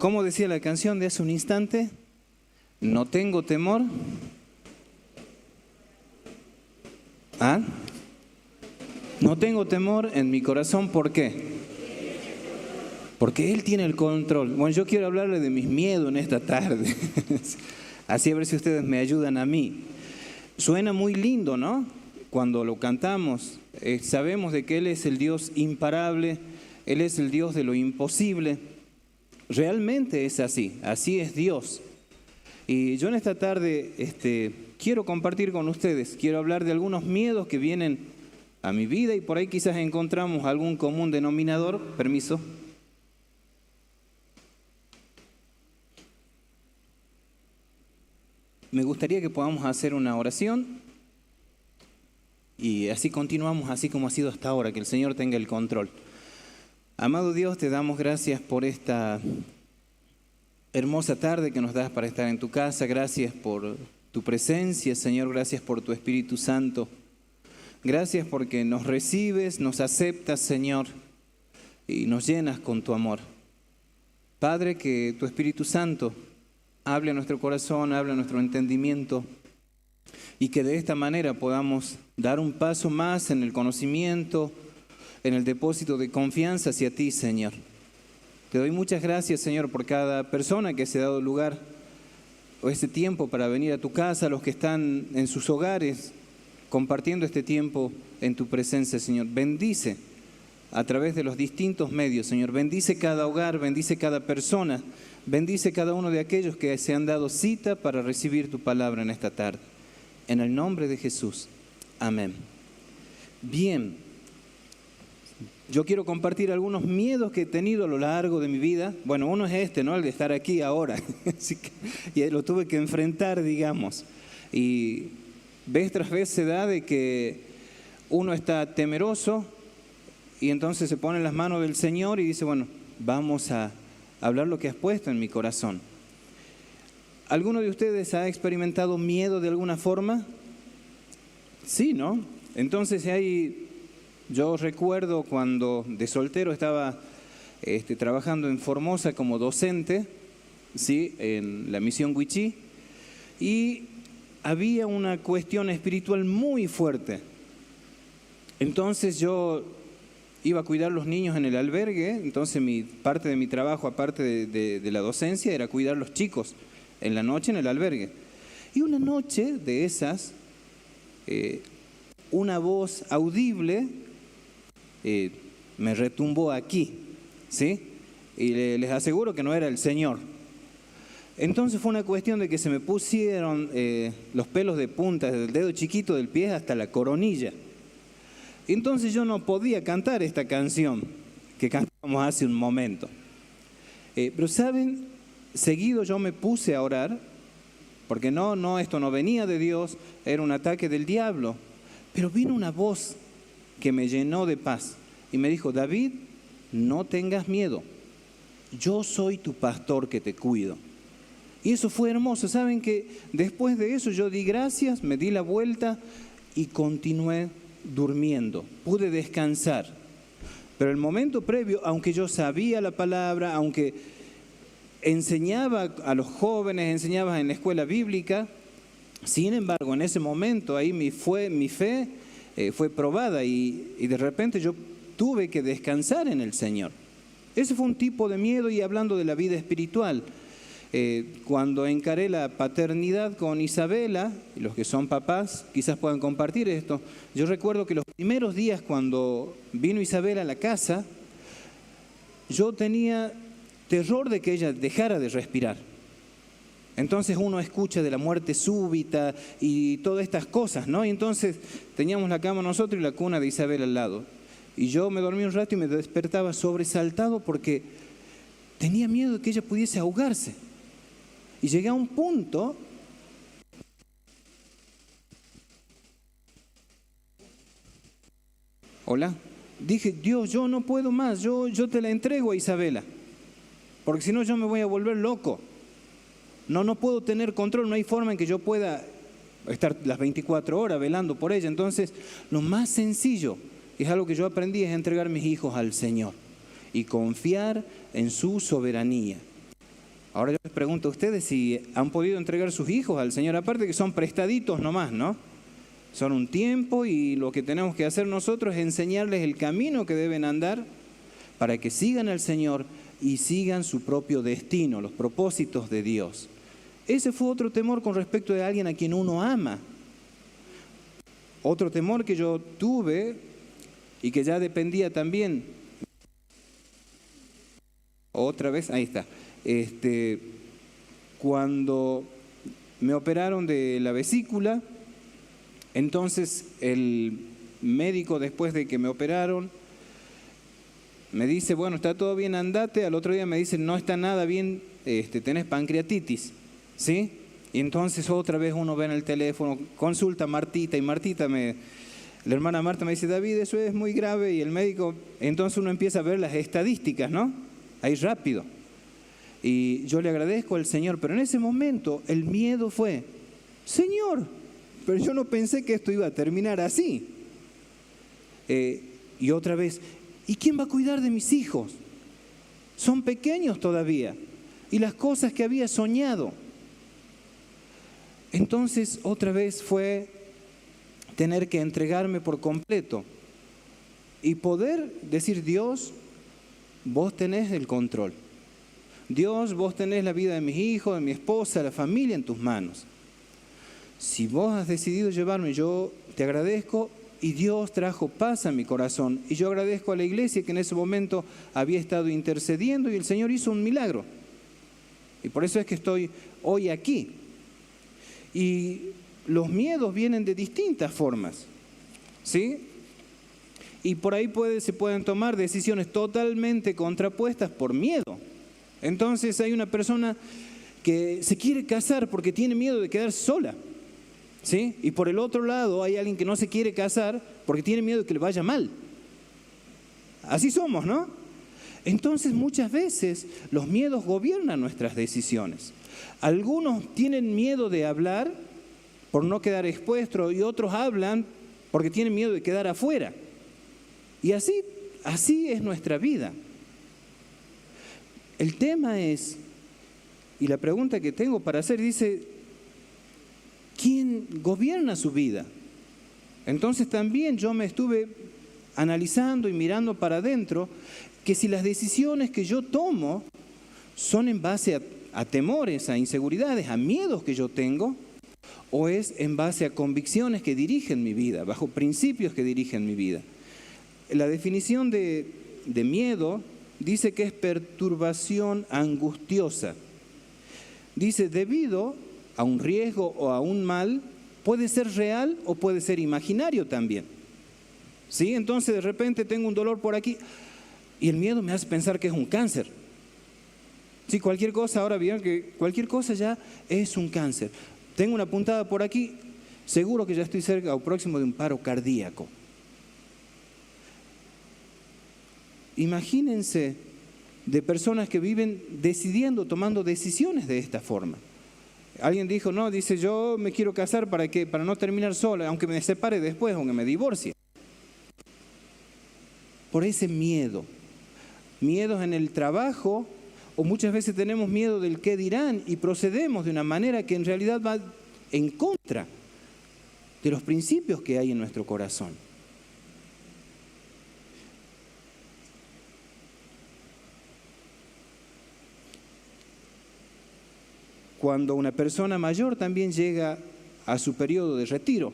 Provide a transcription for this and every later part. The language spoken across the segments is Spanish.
¿Cómo decía la canción de hace un instante? No tengo temor. ¿Ah? No tengo temor en mi corazón, ¿por qué? Porque Él tiene el control. Bueno, yo quiero hablarle de mis miedos en esta tarde. Así a ver si ustedes me ayudan a mí. Suena muy lindo, ¿no? Cuando lo cantamos, sabemos de que Él es el Dios imparable, Él es el Dios de lo imposible. Realmente es así es Dios. Y yo en esta tarde quiero compartir con ustedes, quiero hablar de algunos miedos que vienen a mi vida y por ahí quizás encontramos algún común denominador. Permiso. Me gustaría que podamos hacer una oración y así continuamos, así como ha sido hasta ahora, que el Señor tenga el control. Amado Dios, te damos gracias por esta hermosa tarde que nos das para estar en tu casa. Gracias por tu presencia, Señor. Gracias por tu Espíritu Santo. Gracias porque nos recibes, nos aceptas, Señor, y nos llenas con tu amor. Padre, que tu Espíritu Santo hable a nuestro corazón, hable a nuestro entendimiento y que de esta manera podamos dar un paso más en el conocimiento, en el depósito de confianza hacia ti, Señor. Te doy muchas gracias, Señor, por cada persona que se ha dado lugar o este tiempo para venir a tu casa, los que están en sus hogares compartiendo este tiempo en tu presencia, Señor. Bendice a través de los distintos medios, Señor. Bendice cada hogar, bendice cada persona, bendice cada uno de aquellos que se han dado cita para recibir tu palabra en esta tarde. En el nombre de Jesús. Amén. Bien. Yo quiero compartir algunos miedos que he tenido a lo largo de mi vida. Bueno, uno es ¿no? El de estar aquí ahora. Así que, y lo tuve que enfrentar, digamos. Y vez tras vez se da de que uno está temeroso y entonces se pone en las manos del Señor y dice, bueno, vamos a hablar lo que has puesto en mi corazón. ¿Alguno de ustedes ha experimentado miedo de alguna forma? Sí, ¿no? Entonces yo recuerdo cuando de soltero estaba trabajando en Formosa como docente, ¿sí? En la misión Wichí, y había una cuestión espiritual muy fuerte. Entonces yo iba a cuidar a los niños en el albergue, entonces parte de mi trabajo, aparte de la docencia, era cuidar a los chicos en la noche en el albergue. Y una noche de esas, una voz audible me retumbó aquí, ¿sí? Y les aseguro que no era el Señor. Entonces fue una cuestión de que se me pusieron los pelos de punta, desde el dedo chiquito del pie hasta la coronilla. Entonces yo no podía cantar esta canción que cantamos hace un momento. Pero ¿saben? Seguido yo me puse a orar, porque esto no venía de Dios, era un ataque del diablo. Pero vino una voz que me llenó de paz y me dijo, David, no tengas miedo, yo soy tu pastor que te cuido. Y eso fue hermoso. ¿Saben que después de eso yo di gracias, me di la vuelta y continué durmiendo? Pude descansar. Pero el momento previo, aunque yo sabía la palabra, aunque enseñaba a los jóvenes, enseñaba en la escuela bíblica, sin embargo, en ese momento ahí mi fe fue probada y de repente yo tuve que descansar en el Señor. Ese fue un tipo de miedo. Y hablando de la vida espiritual, cuando encaré la paternidad con Isabela, y los que son papás quizás puedan compartir esto, yo recuerdo que los primeros días cuando vino Isabela a la casa, yo tenía terror de que ella dejara de respirar. Entonces uno escucha de la muerte súbita y todas estas cosas, ¿no? Y entonces teníamos la cama nosotros y la cuna de Isabel al lado. Y yo me dormí un rato y me despertaba sobresaltado porque tenía miedo de que ella pudiese ahogarse. Y llegué a un punto dije, Dios, yo no puedo más, yo te la entrego a Isabela, porque si no yo me voy a volver loco. No puedo tener control, no hay forma en que yo pueda estar las 24 horas velando por ella. Entonces, lo más sencillo, es algo que yo aprendí, es entregar mis hijos al Señor y confiar en su soberanía. Ahora yo les pregunto a ustedes si han podido entregar sus hijos al Señor, aparte que son prestaditos nomás, ¿no? Son un tiempo y lo que tenemos que hacer nosotros es enseñarles el camino que deben andar para que sigan al Señor y sigan su propio destino, los propósitos de Dios. Ese fue otro temor con respecto de alguien a quien uno ama. Otro temor que yo tuve y que ya dependía también. Otra vez, ahí está. Cuando me operaron de la vesícula, entonces el médico, después de que me operaron, me dice, bueno, está todo bien, andate. Al otro día me dice, no está nada bien, tenés pancreatitis, ¿sí? Y entonces otra vez uno ve en el teléfono, consulta a Martita, y Martita la hermana Marta me dice, David, eso es muy grave, y el médico, entonces uno empieza a ver las estadísticas, ¿no? Ahí rápido. Y yo le agradezco al Señor, pero en ese momento el miedo fue, Señor, pero yo no pensé que esto iba a terminar así. Y otra vez, ¿y quién va a cuidar de mis hijos? Son pequeños todavía. Y las cosas que había soñado. Entonces otra vez fue tener que entregarme por completo. Y poder decir, Dios, vos tenés el control. Dios, vos tenés la vida de mis hijos, de mi esposa, la familia en tus manos. Si vos has decidido llevarme, yo te agradezco, y Dios trajo paz a mi corazón. Y yo agradezco a la iglesia que en ese momento había estado intercediendo y el Señor hizo un milagro. Y por eso es que estoy hoy aquí. Y los miedos vienen de distintas formas, ¿sí? Y por ahí se pueden tomar decisiones totalmente contrapuestas por miedo. Entonces hay una persona que se quiere casar porque tiene miedo de quedar sola, ¿sí? Y por el otro lado hay alguien que no se quiere casar porque tiene miedo de que le vaya mal. Así somos, ¿no? Entonces muchas veces los miedos gobiernan nuestras decisiones. Algunos tienen miedo de hablar por no quedar expuestos y otros hablan porque tienen miedo de quedar afuera. Y así es nuestra vida. El tema es, y la pregunta que tengo para hacer dice, ¿quién gobierna su vida? Entonces también yo me estuve analizando y mirando para adentro que si las decisiones que yo tomo son en base a temores, a inseguridades, a miedos que yo tengo, o es en base a convicciones que dirigen mi vida, bajo principios que dirigen mi vida. La definición de miedo dice que es perturbación angustiosa. Dice, debido a un riesgo o a un mal, puede ser real o puede ser imaginario también. ¿Sí? Entonces de repente tengo un dolor por aquí y el miedo me hace pensar que es un cáncer. Sí, cualquier cosa, ahora vieron que cualquier cosa ya es un cáncer. Tengo una puntada por aquí, seguro que ya estoy cerca o próximo de un paro cardíaco. Imagínense de personas que viven decidiendo, tomando decisiones de esta forma. Alguien dijo, no, dice, yo me quiero casar para no terminar sola, aunque me separe después, aunque me divorcie. Por ese miedo. Miedos en el trabajo, o muchas veces tenemos miedo del qué dirán y procedemos de una manera que en realidad va en contra de los principios que hay en nuestro corazón. Cuando una persona mayor también llega a su periodo de retiro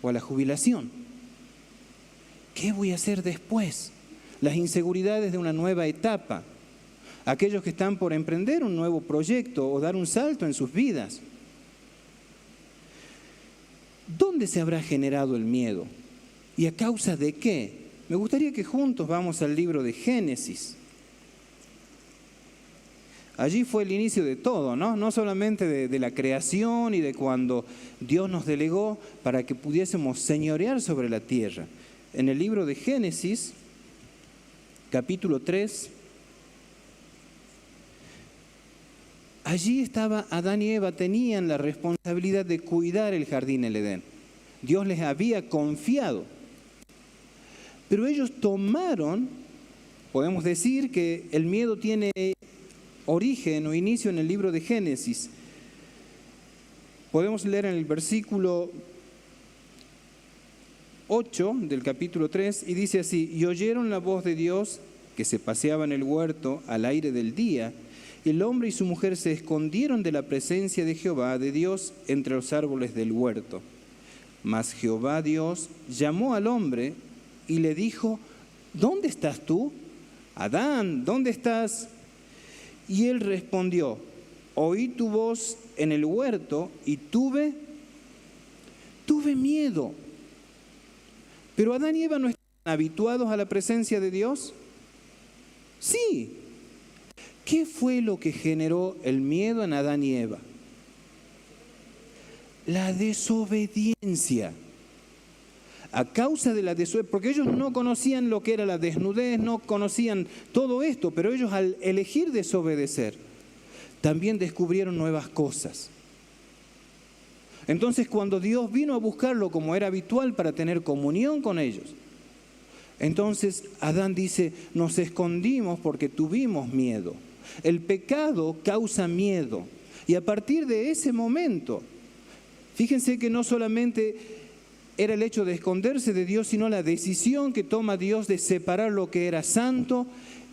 o a la jubilación, ¿qué voy a hacer después? Las inseguridades de una nueva etapa. Aquellos que están por emprender un nuevo proyecto o dar un salto en sus vidas. ¿Dónde se habrá generado el miedo? ¿Y a causa de qué? Me gustaría que juntos vamos al libro de Génesis. Allí fue el inicio de todo, ¿no? No solamente de la creación y de cuando Dios nos delegó para que pudiésemos señorear sobre la tierra. En el libro de Génesis, capítulo 3, allí estaba Adán y Eva, tenían la responsabilidad de cuidar el jardín del Edén. Dios les había confiado. Pero ellos tomaron, podemos decir que el miedo tiene origen o inicio en el libro de Génesis. Podemos leer en el versículo 8 del capítulo 3 y dice así: y oyeron la voz de Dios que se paseaba en el huerto al aire del día, y el hombre y su mujer se escondieron de la presencia de Jehová, de Dios, entre los árboles del huerto. Mas Jehová Dios llamó al hombre y le dijo: ¿dónde estás tú? Adán, ¿dónde estás? Y él respondió: oí tu voz en el huerto y tuve miedo. ¿Pero Adán y Eva no estaban habituados a la presencia de Dios? Sí. ¿Qué fue lo que generó el miedo en Adán y Eva? La desobediencia. A causa de la desobediencia, porque ellos no conocían lo que era la desnudez, no conocían todo esto, pero ellos al elegir desobedecer, también descubrieron nuevas cosas. Entonces, cuando Dios vino a buscarlo como era habitual para tener comunión con ellos, entonces Adán dice: nos escondimos porque tuvimos miedo. El pecado causa miedo. Y a partir de ese momento, fíjense que no solamente era el hecho de esconderse de Dios, sino la decisión que toma Dios de separar lo que era santo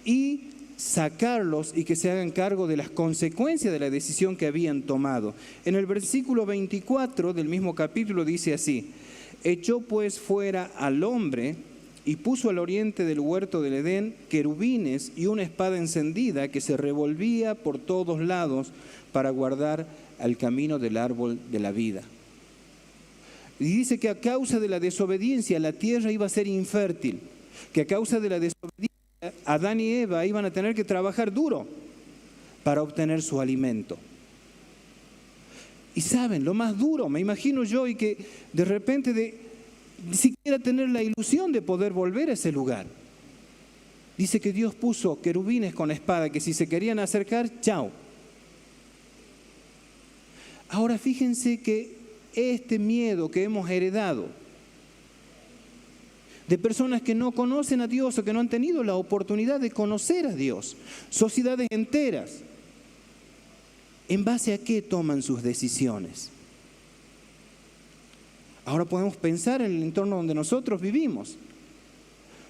y sacarlos y que se hagan cargo de las consecuencias de la decisión que habían tomado. En el versículo 24 del mismo capítulo dice así: echó pues fuera al hombre y puso al oriente del huerto del Edén querubines y una espada encendida que se revolvía por todos lados para guardar al camino del árbol de la vida. Y dice que a causa de la desobediencia la tierra iba a ser infértil, que a causa de la desobediencia Adán y Eva iban a tener que trabajar duro para obtener su alimento. Y saben, lo más duro, me imagino yo, y que de repente ni siquiera tener la ilusión de poder volver a ese lugar. Dice que Dios puso querubines con espada, que si se querían acercar, chao. Ahora fíjense que este miedo que hemos heredado de personas que no conocen a Dios o que no han tenido la oportunidad de conocer a Dios, sociedades enteras, ¿en base a qué toman sus decisiones? Ahora podemos pensar en el entorno donde nosotros vivimos.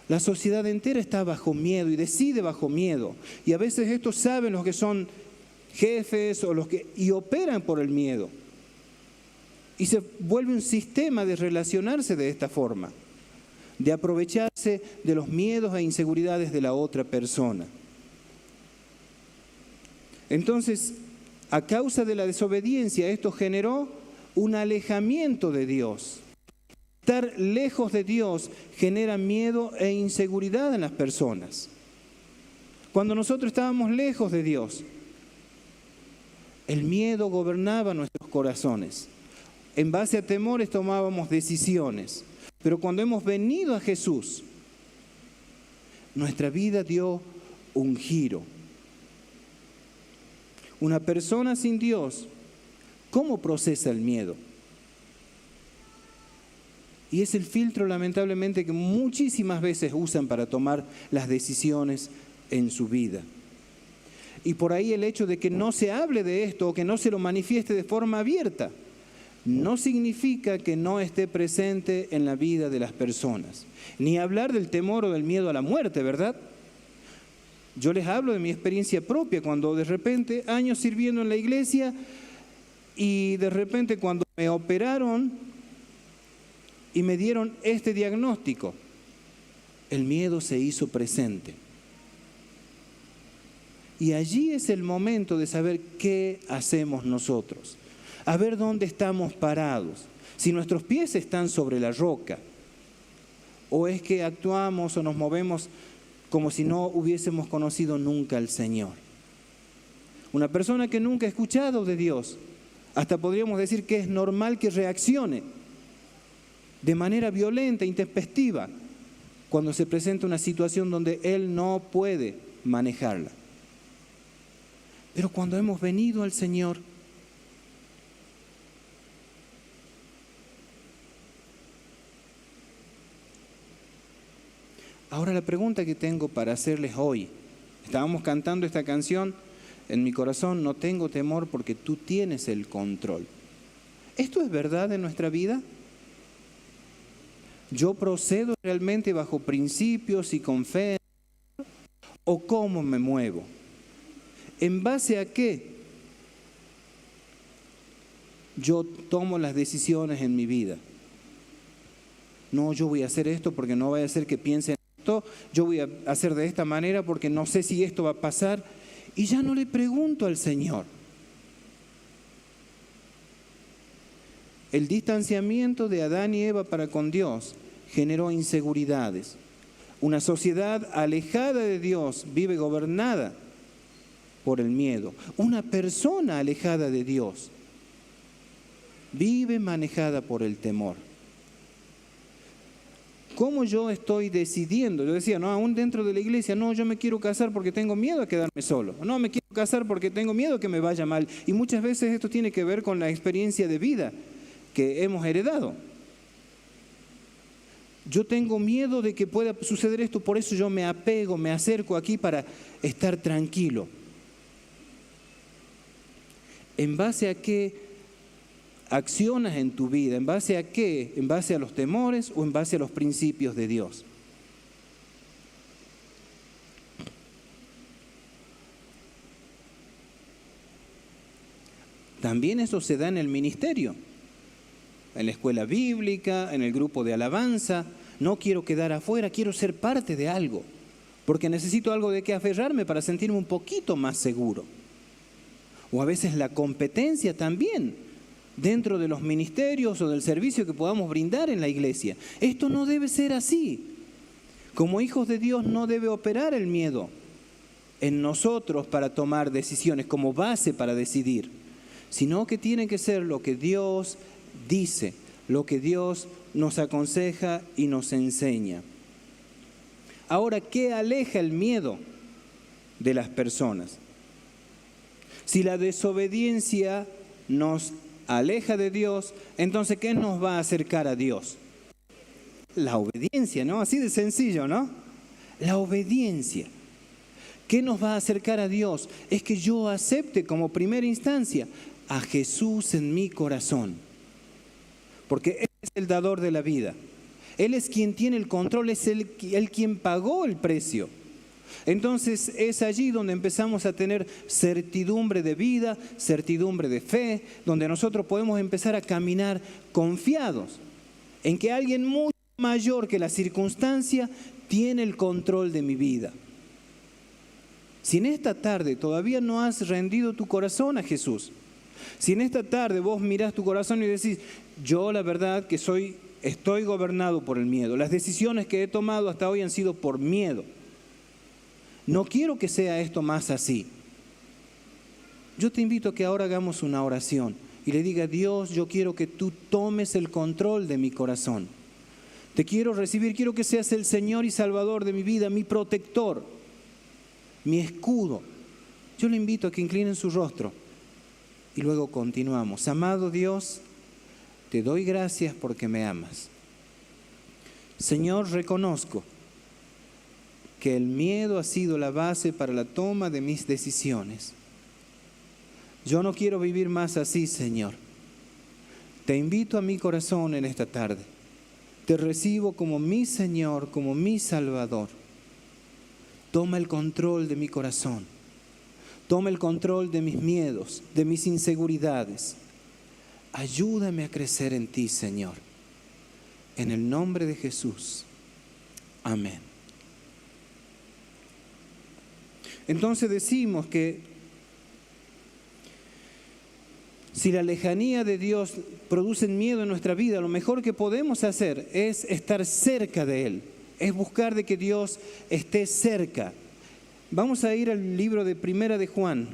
La sociedad entera está bajo miedo y decide bajo miedo. Y a veces estos saben los que son jefes o y operan por el miedo. Y se vuelve un sistema de relacionarse de esta forma, de aprovecharse de los miedos e inseguridades de la otra persona. Entonces, a causa de la desobediencia, esto generó un alejamiento de Dios. Estar lejos de Dios genera miedo e inseguridad en las personas. Cuando nosotros estábamos lejos de Dios, el miedo gobernaba nuestros corazones. En base a temores tomábamos decisiones. Pero cuando hemos venido a Jesús, nuestra vida dio un giro. Una persona sin Dios, ¿cómo procesa el miedo? Y es el filtro, lamentablemente, que muchísimas veces usan para tomar las decisiones en su vida. Y por ahí el hecho de que no se hable de esto o que no se lo manifieste de forma abierta, no significa que no esté presente en la vida de las personas. Ni hablar del temor o del miedo a la muerte, ¿verdad? Yo les hablo de mi experiencia propia, cuando de repente, años sirviendo en la iglesia, y de repente cuando me operaron y me dieron este diagnóstico, el miedo se hizo presente. Y allí es el momento de saber qué hacemos nosotros. A ver dónde estamos parados, si nuestros pies están sobre la roca, o es que actuamos o nos movemos como si no hubiésemos conocido nunca al Señor. Una persona que nunca ha escuchado de Dios, hasta podríamos decir que es normal que reaccione de manera violenta, intempestiva, cuando se presenta una situación donde él no puede manejarla. Pero cuando hemos venido al Señor, ahora la pregunta que tengo para hacerles hoy, estábamos cantando esta canción en mi corazón no tengo temor porque tú tienes el control. ¿Esto es verdad en nuestra vida? ¿Yo procedo realmente bajo principios y con fe? ¿O cómo me muevo? ¿En base a qué yo tomo las decisiones en mi vida? No, yo voy a hacer esto porque no vaya a ser que piense en esto. Yo voy a hacer de esta manera porque no sé si esto va a pasar. Y ya no le pregunto al Señor. El distanciamiento de Adán y Eva para con Dios generó inseguridades. Una sociedad alejada de Dios vive gobernada por el miedo. Una persona alejada de Dios vive manejada por el temor. ¿Cómo yo estoy decidiendo? Yo decía, no, aún dentro de la iglesia, no, yo me quiero casar porque tengo miedo a quedarme solo. No, me quiero casar porque tengo miedo a que me vaya mal. Y muchas veces esto tiene que ver con la experiencia de vida que hemos heredado. Yo tengo miedo de que pueda suceder esto, por eso yo me apego, me acerco aquí para estar tranquilo. ¿En base a qué accionas en tu vida? ¿En base a qué? ¿En base a los temores o en base a los principios de Dios? También eso se da en el ministerio, en la escuela bíblica, en el grupo de alabanza. No quiero quedar afuera, quiero ser parte de algo, porque necesito algo de qué aferrarme para sentirme un poquito más seguro. O a veces la competencia también, dentro de los ministerios o del servicio que podamos brindar en la iglesia. Esto no debe ser así. Como hijos de Dios no debe operar el miedo en nosotros para tomar decisiones, como base para decidir, sino que tiene que ser lo que Dios dice, lo que Dios nos aconseja y nos enseña. Ahora, ¿qué aleja el miedo de las personas? Si la desobediencia nos aleja de Dios, entonces ¿qué nos va a acercar a Dios? La obediencia, ¿no? Así de sencillo, ¿no? La obediencia. ¿Qué nos va a acercar a Dios? Es que yo acepte como primera instancia a Jesús en mi corazón. Porque Él es el dador de la vida. Él es quien tiene el control, es Él quien pagó el precio. Entonces es allí donde empezamos a tener certidumbre de vida, certidumbre de fe, donde nosotros podemos empezar a caminar confiados en que alguien mucho mayor que la circunstancia tiene el control de mi vida. Si en esta tarde todavía no has rendido tu corazón a Jesús, si en esta tarde vos mirás tu corazón y decís, yo la verdad que estoy gobernado por el miedo, las decisiones que he tomado hasta hoy han sido por miedo, no quiero que sea esto más así. Yo te invito a que ahora hagamos una oración y le diga, Dios, yo quiero que tú tomes el control de mi corazón. Te quiero recibir, quiero que seas el Señor y Salvador de mi vida, mi protector, mi escudo. Yo le invito a que inclinen su rostro y luego continuamos. Amado Dios, te doy gracias porque me amas. Señor, reconozco que el miedo ha sido la base para la toma de mis decisiones. Yo no quiero vivir más así, Señor. Te invito a mi corazón en esta tarde. Te recibo como mi Señor, como mi Salvador. Toma el control de mi corazón. Toma el control de mis miedos, de mis inseguridades. Ayúdame a crecer en ti, Señor. En el nombre de Jesús. Amén. Entonces decimos que si la lejanía de Dios produce miedo en nuestra vida, lo mejor que podemos hacer es estar cerca de Él, es buscar de que Dios esté cerca. Vamos a ir al libro de Primera de Juan.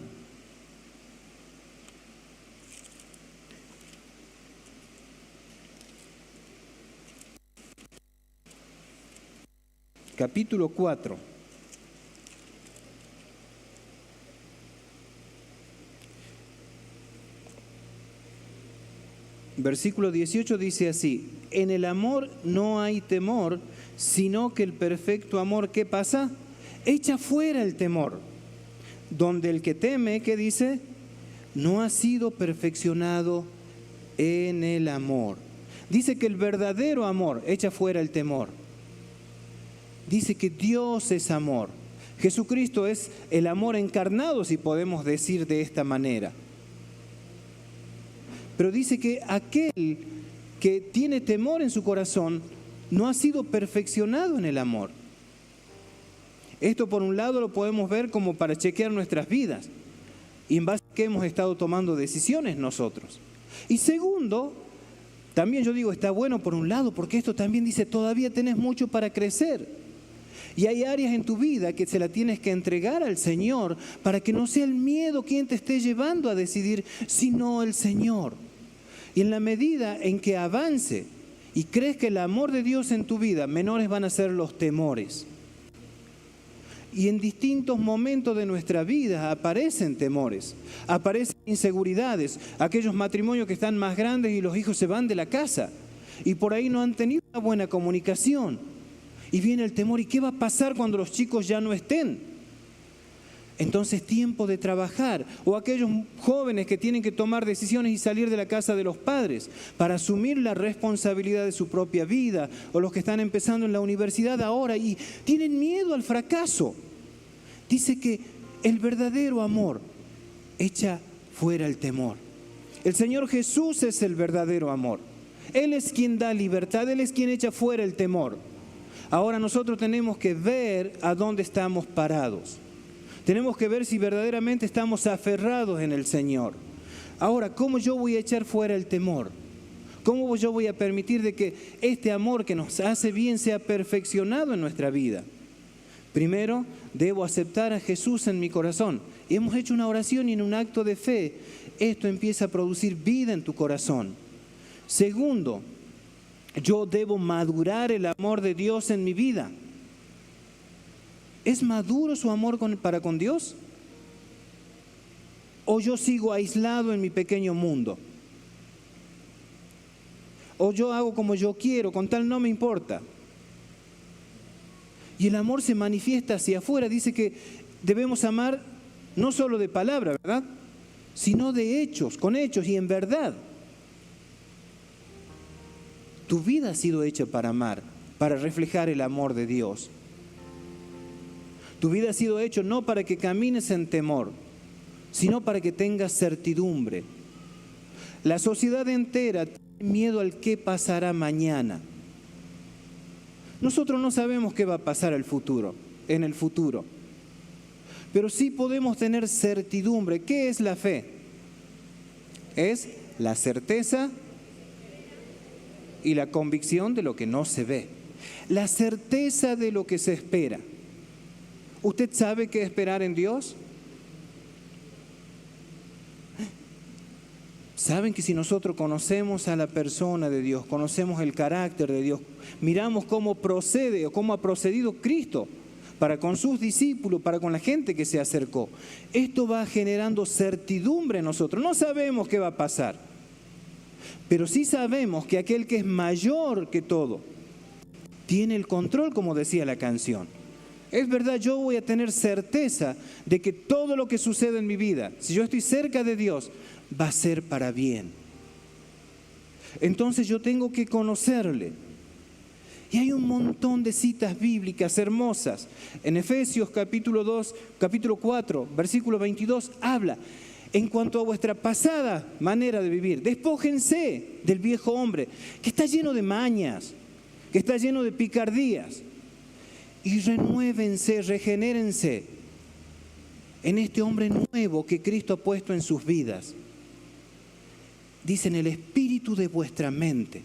Capítulo 4. Versículo 18 dice así: en el amor no hay temor, sino que el perfecto amor, ¿qué pasa? Echa fuera el temor. donde el que teme, ¿qué dice? No ha sido perfeccionado en el amor. Dice que el verdadero amor echa fuera el temor. Dice que Dios es amor. Jesucristo es el amor encarnado, si podemos decir de esta manera. Pero dice que aquel que tiene temor en su corazón no ha sido perfeccionado en el amor. Esto por un lado lo podemos ver como para chequear nuestras vidas y en base a que hemos estado tomando decisiones nosotros. Y segundo, también yo digo, está bueno por un lado, porque esto también dice, todavía tenés mucho para crecer. Y hay áreas en tu vida que se la tienes que entregar al Señor para que no sea el miedo quien te esté llevando a decidir, sino el Señor. Y en la medida en que avance y crees que el amor de Dios en tu vida, menores van a ser los temores. Y en distintos momentos de nuestra vida aparecen temores, aparecen inseguridades, aquellos matrimonios que están más grandes y los hijos se van de la casa y por ahí no han tenido una buena comunicación. Y viene el temor, ¿y qué va a pasar cuando los chicos ya no estén? Entonces tiempo de trabajar. O aquellos jóvenes que tienen que tomar decisiones y salir de la casa de los padres para asumir la responsabilidad de su propia vida. O los que están empezando en la universidad ahora y tienen miedo al fracaso. Dice que el verdadero amor echa fuera el temor. El Señor Jesús es el verdadero amor. Él es quien da libertad, Él es quien echa fuera el temor. Ahora nosotros tenemos que ver a dónde estamos parados. Tenemos que ver si verdaderamente estamos aferrados en el Señor. Ahora, ¿cómo yo voy a echar fuera el temor? ¿Cómo yo voy a permitir de que este amor que nos hace bien sea perfeccionado en nuestra vida? Primero, debo aceptar a Jesús en mi corazón. Y hemos hecho una oración y en un acto de fe, esto empieza a producir vida en tu corazón. Segundo, yo debo madurar el amor de Dios en mi vida. ¿Es maduro su amor para con Dios? ¿O yo sigo aislado en mi pequeño mundo? ¿O yo hago como yo quiero, con tal no me importa? Y el amor se manifiesta hacia afuera. Dice que debemos amar no solo de palabra, ¿verdad? Sino de hechos, con hechos y en verdad. Tu vida ha sido hecha para amar, para reflejar el amor de Dios. Tu vida ha sido hecha no para que camines en temor, sino para que tengas certidumbre. La sociedad entera tiene miedo al qué pasará mañana. Nosotros no sabemos qué va a pasar en el futuro. Pero sí podemos tener certidumbre. ¿Qué es la fe? Es la certeza y la convicción de lo que no se ve. La certeza de lo que se espera. ¿Usted sabe qué esperar en Dios? Saben que si nosotros conocemos a la persona de Dios, conocemos el carácter de Dios, miramos cómo procede o cómo ha procedido Cristo para con sus discípulos, para con la gente que se acercó, esto va generando certidumbre en nosotros. No sabemos qué va a pasar, pero sí sabemos que aquel que es mayor que todo tiene el control, como decía la canción. Es verdad, yo voy a tener certeza de que todo lo que sucede en mi vida, si yo estoy cerca de Dios, va a ser para bien. Entonces yo tengo que conocerle. Y hay un montón de citas bíblicas hermosas. En Efesios capítulo 4, versículo 22, habla: en cuanto a vuestra pasada manera de vivir, despójense del viejo hombre, que está lleno de mañas, que está lleno de picardías, y renuévense, regenérense en este hombre nuevo que Cristo ha puesto en sus vidas. Dicen el espíritu de vuestra mente.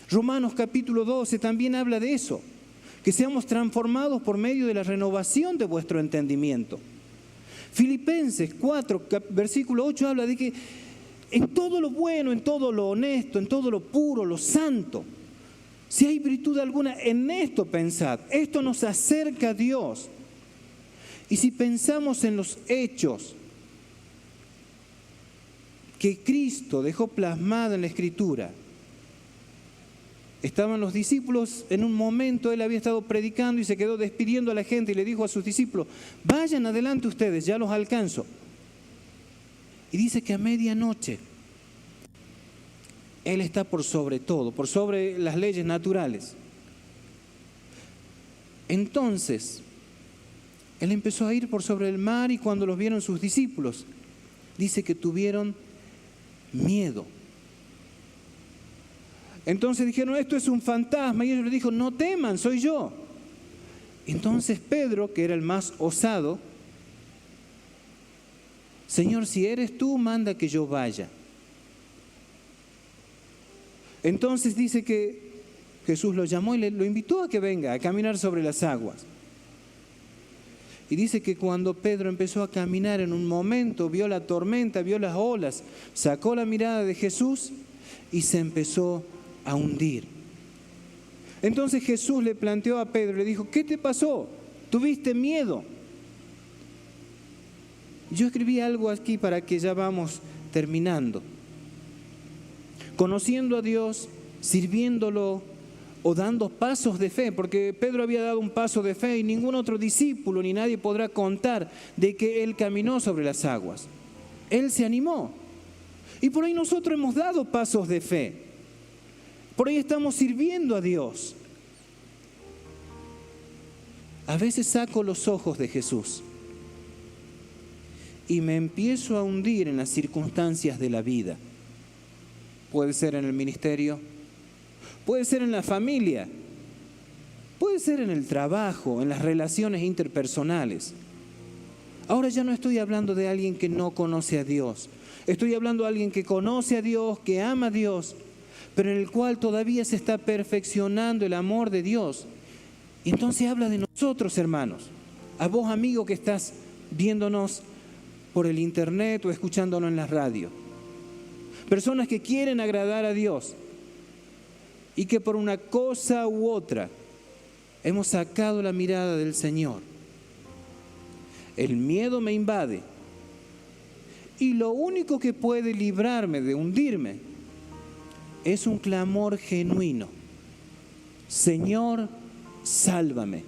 Romanos capítulo 12 también habla de eso, que seamos transformados por medio de la renovación de vuestro entendimiento. Filipenses 4, versículo 8 habla de que en todo lo bueno, en todo lo honesto, en todo lo puro, lo santo, si hay virtud alguna, en esto pensad. Esto nos acerca a Dios. Y si pensamos en los hechos que Cristo dejó plasmado en la Escritura, Estaban los discípulos, en un momento él había estado predicando y se quedó despidiendo a la gente y le dijo a sus discípulos, vayan adelante ustedes, ya los alcanzo. Y dice que a medianoche Él está por sobre todo, por sobre las leyes naturales. Entonces, Él empezó a ir por sobre el mar y cuando los vieron sus discípulos, dice que tuvieron miedo. Entonces dijeron, esto es un fantasma. Y ellos le dijo, no teman, soy yo. Entonces Pedro, que era el más osado, Señor, si eres tú, manda que yo vaya. Entonces dice que Jesús lo llamó y lo invitó a que venga a caminar sobre las aguas. Y dice que cuando Pedro empezó a caminar, en un momento vio la tormenta, vio las olas, sacó la mirada de Jesús y se empezó a hundir. Entonces Jesús le planteó a Pedro, le dijo, ¿qué te pasó? ¿Tuviste miedo? Yo escribí algo aquí para que ya vamos terminando. Conociendo a Dios, sirviéndolo o dando pasos de fe, porque Pedro había dado un paso de fe y ningún otro discípulo ni nadie podrá contar de que él caminó sobre las aguas. Él se animó. Y por ahí nosotros hemos dado pasos de fe. Por ahí estamos sirviendo a Dios. A veces saco los ojos de Jesús y me empiezo a hundir en las circunstancias de la vida. Puede ser en el ministerio, puede ser en la familia, puede ser en el trabajo, en las relaciones interpersonales. Ahora ya no estoy hablando de alguien que no conoce a Dios. Estoy hablando de alguien que conoce a Dios, que ama a Dios, pero en el cual todavía se está perfeccionando el amor de Dios. Y entonces habla de nosotros, hermanos. A vos, amigo, que estás viéndonos por el internet o escuchándonos en la radio. Personas que quieren agradar a Dios y que por una cosa u otra hemos sacado la mirada del Señor. El miedo me invade y lo único que puede librarme de hundirme es un clamor genuino. Señor, sálvame.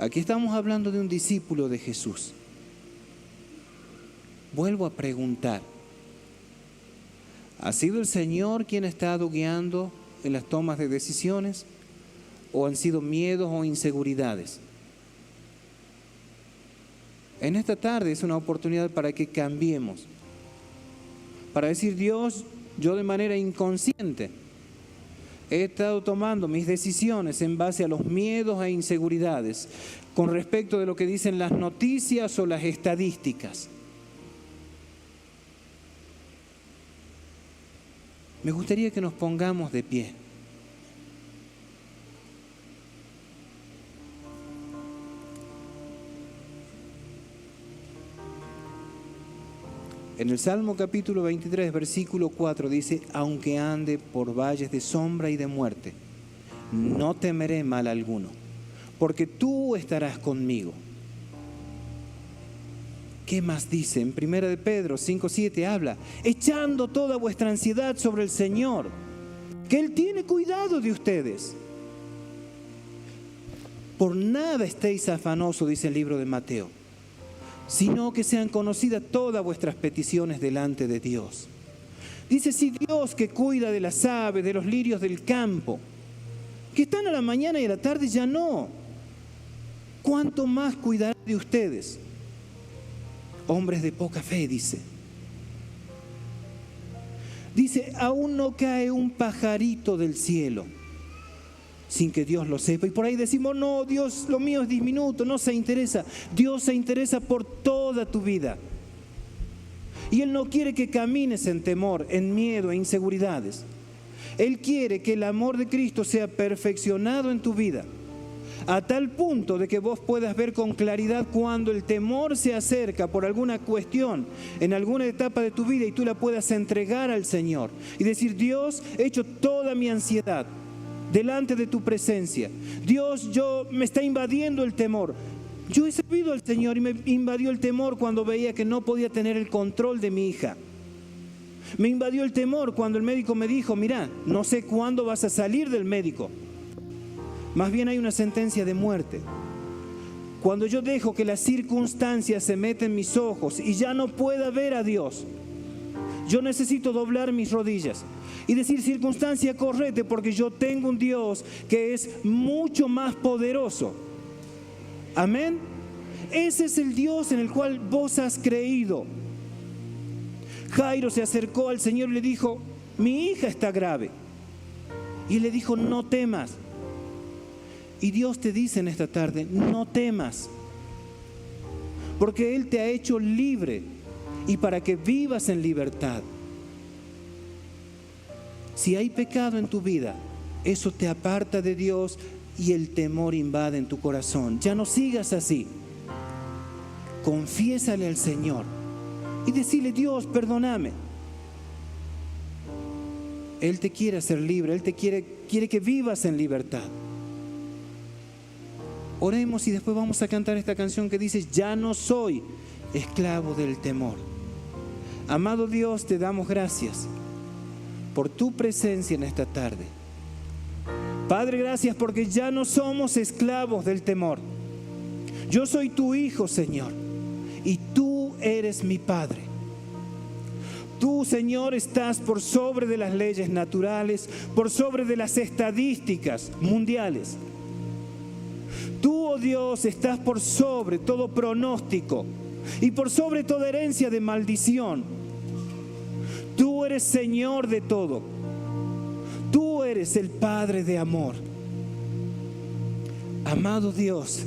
Aquí estamos hablando de un discípulo de Jesús. Vuelvo a preguntar, ¿ha sido el Señor quien ha estado guiando en las tomas de decisiones o han sido miedos o inseguridades? En esta tarde es una oportunidad para que cambiemos, para decir, Dios, yo de manera inconsciente he estado tomando mis decisiones en base a los miedos e inseguridades con respecto de lo que dicen las noticias o las estadísticas. Me gustaría que nos pongamos de pie. En el Salmo capítulo 23, versículo 4 dice, aunque ande por valles de sombra y de muerte, no temeré mal alguno, porque tú estarás conmigo. ¿Qué más dice? En 1 de Pedro 5:7 habla, echando toda vuestra ansiedad sobre el Señor, que Él tiene cuidado de ustedes. Por nada estéis afanosos, dice el libro de Mateo, sino que sean conocidas todas vuestras peticiones delante de Dios. Dice, si Dios que cuida de las aves, de los lirios del campo, que están a la mañana y a la tarde ya no, ¿cuánto más cuidará de ustedes? Hombres de poca fe, dice. Dice, aún no cae un pajarito del cielo sin que Dios lo sepa. Y por ahí decimos, no, Dios, lo mío es diminuto, no se interesa. Dios se interesa por toda tu vida. Y Él no quiere que camines en temor, en miedo, en inseguridades. Él quiere que el amor de Cristo sea perfeccionado en tu vida, a tal punto de que vos puedas ver con claridad cuando el temor se acerca por alguna cuestión, en alguna etapa de tu vida, y tú la puedas entregar al Señor y decir, Dios, he hecho toda mi ansiedad delante de tu presencia. Dios, me está invadiendo el temor. Yo he servido al Señor y me invadió el temor cuando veía que no podía tener el control de mi hija. Me invadió el temor cuando el médico me dijo, mira, no sé cuándo vas a salir del médico. Más bien hay una sentencia de muerte. Cuando yo dejo que las circunstancias se meten en mis ojos y ya no pueda ver a Dios, yo necesito doblar mis rodillas y decir, circunstancia, correte, porque yo tengo un Dios que es mucho más poderoso. Amén. Ese es el Dios en el cual vos has creído. Jairo se acercó al Señor y le dijo, mi hija está grave. Y le dijo, no temas. Y Dios te dice en esta tarde, no temas, porque Él te ha hecho libre y para que vivas en libertad. Si hay pecado en tu vida, eso te aparta de Dios y el temor invade en tu corazón. Ya no sigas así. Confiésale al Señor y decirle, Dios, perdóname. Él te quiere hacer libre, Él te quiere que vivas en libertad. Oremos y después vamos a cantar esta canción que dice, ya no soy esclavo del temor. Amado Dios, te damos gracias por tu presencia en esta tarde. Padre, gracias porque ya no somos esclavos del temor. Yo soy tu hijo, Señor, y tú eres mi Padre. Tú, Señor, estás por sobre de las leyes naturales, por sobre de las estadísticas mundiales. Tú, oh Dios, estás por sobre todo pronóstico y por sobre toda herencia de maldición. Tú eres Señor de todo. Tú eres el Padre de amor. Amado Dios,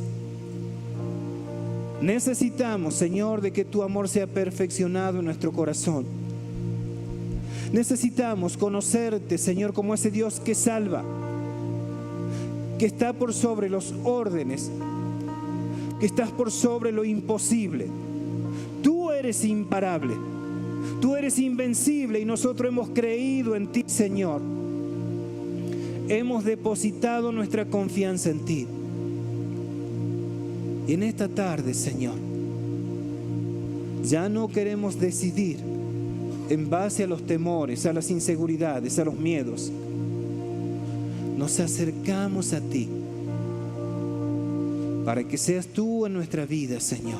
necesitamos, Señor, de que tu amor sea perfeccionado en nuestro corazón. Necesitamos conocerte, Señor, como ese Dios que salva, que está por sobre los órdenes, que estás por sobre lo imposible. Tú eres imparable, tú eres invencible y nosotros hemos creído en ti, Señor. Hemos depositado nuestra confianza en ti. Y en esta tarde, Señor, ya no queremos decidir en base a los temores, a las inseguridades, a los miedos. Nos acercamos a ti para que seas tú en nuestra vida, Señor.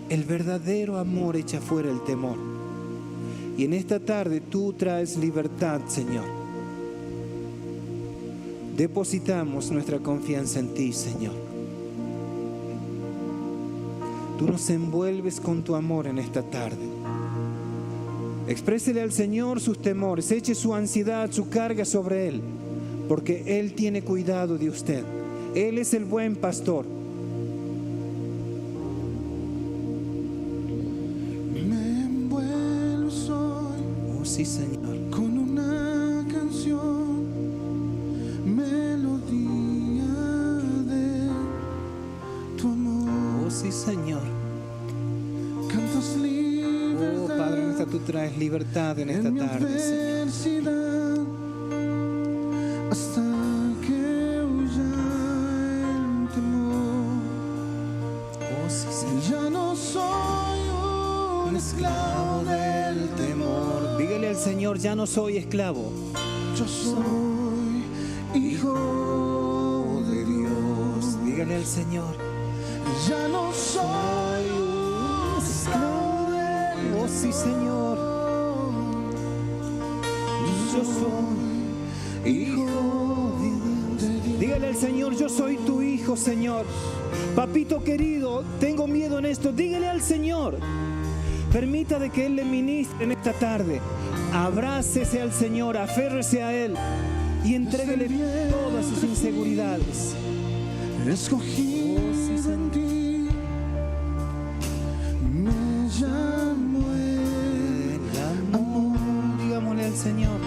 El verdadero amor echa fuera el temor. Y en esta tarde tú traes libertad, Señor. Depositamos nuestra confianza en ti, Señor. Tú nos envuelves con tu amor en esta tarde. Exprésele al Señor sus temores, eche su ansiedad, su carga sobre Él, porque Él tiene cuidado de usted. Él es el buen pastor. Me envuelves hoy, oh sí, Señor, con una canción, melodía de tu amor. oh sí, Señor. Cantas Oh Padre, nuestra, tú traes libertad en esta tarde, Señor. Hasta que huya el temor. Oh sí, Señor. Ya no soy un esclavo del temor. Dígale al Señor, ya no soy esclavo. Yo soy hijo de Dios. Dígale al Señor, Ya no soy un esclavo del oh sí, Señor. Yo soy hijo de Dios. Dígale al Señor, yo soy tu hijo, Señor. Papito querido, tengo miedo en esto. Dígale al Señor. Permita de que Él le ministre en esta tarde. Abrácese al Señor, aférrese a Él y entréguele todas sus inseguridades. Escogí en ti, me llamo El amor, digámosle al Señor.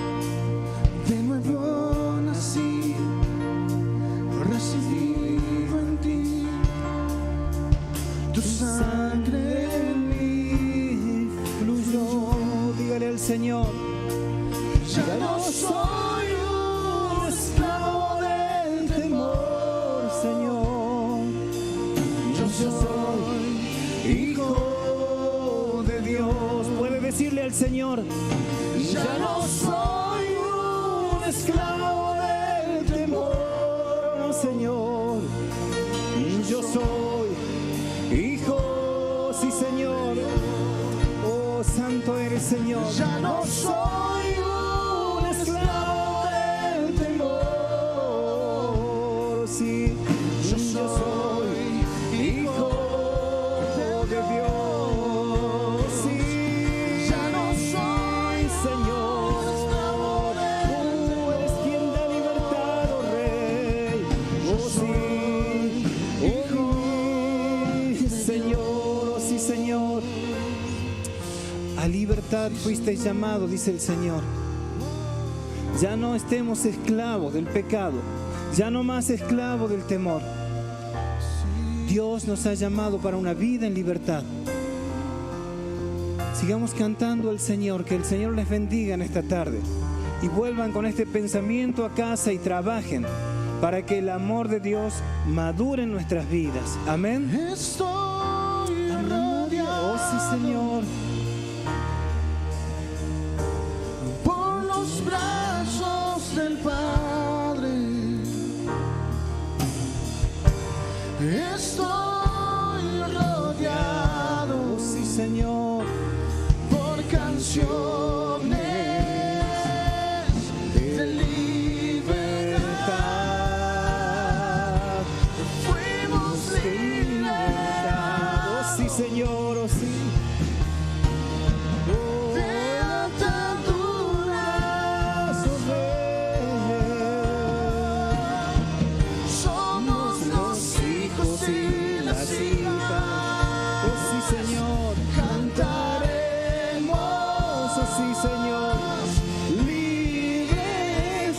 de nuevo nací, residido en ti, tu sangre en mí Fluyó, dígale al Señor. ya no soy un esclavo del temor, Señor, yo Señor. Ya no soy un esclavo del temor, Oh, Señor, yo soy hijo, sí, Señor. Oh, santo eres, Señor. ya no soy un esclavo del temor, sí, yo soy hijo de Dios, sí, ya no soy Señor. Tú eres quien da libertad, oh Rey, oh sí, Señor, oh sí, Señor. A libertad fuisteis llamado, dice el Señor. Ya no estemos esclavos del pecado, ya no más esclavos del temor. Dios nos ha llamado para una vida en libertad. Sigamos cantando al Señor, que el Señor les bendiga en esta tarde. Y vuelvan con este pensamiento a casa y trabajen para que el amor de Dios madure en nuestras vidas. Amén. Estoy rodeado Oh sí, Señor. por los brazos del Padre. Estoy rodeado Oh sí, Señor. por canciones de libertad. Fuimos liberados Oh sí, Señor, oh sí. de ataduras. Somos los hijos y las hijas. Oh sí, Señor. Cantaremos, Oh sí, Señor. libres.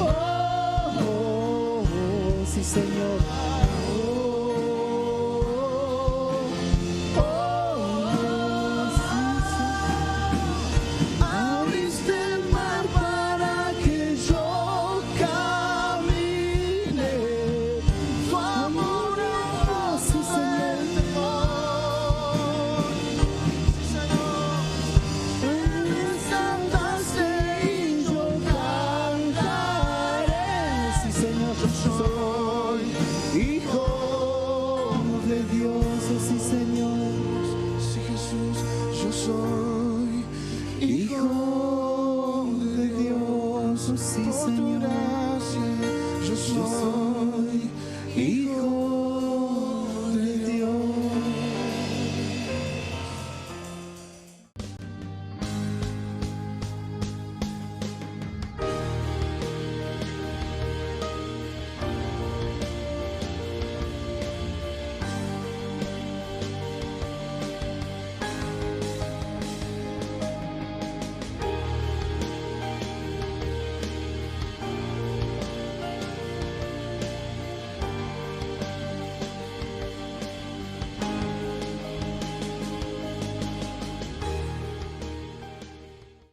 Oh sí, sí, Señor. Abriste el mar para que yo camine. Tu amor es el temor. Sí, Señor. Cantaste y yo cantaré. Sí, Señor, yo soy hijo de Dios, oh sí, Señor. Sí, Jesús, yo soy hijo Hijo de Dios, oh sí, por tu Señor. gracia. Yo soy